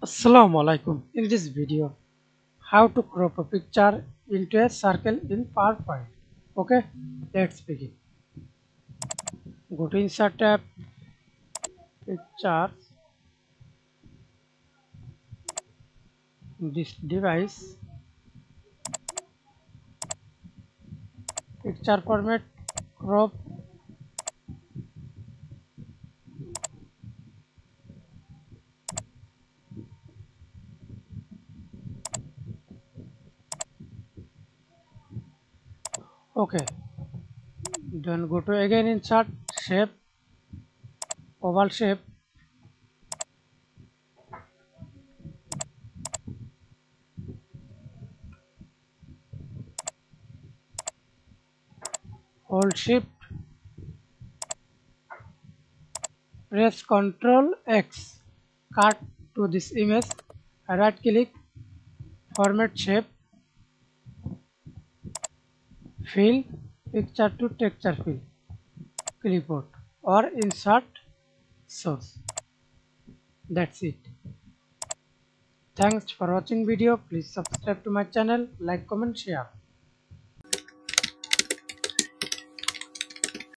Assalamu alaikum. In this video, how to crop a picture into a circle in PowerPoint. Okay, let's begin. Go to Insert tab, Pictures, this device, Picture Format, Crop. Okay, then go to again Insert Shape, Oval Shape. Hold Shift, press Ctrl X, cut to this image, right click, Format Shape, Fill, Picture to Texture Fill, Clipboard or Insert Source. That's it. Thanks for watching video. Please subscribe to my channel, like, comment, share.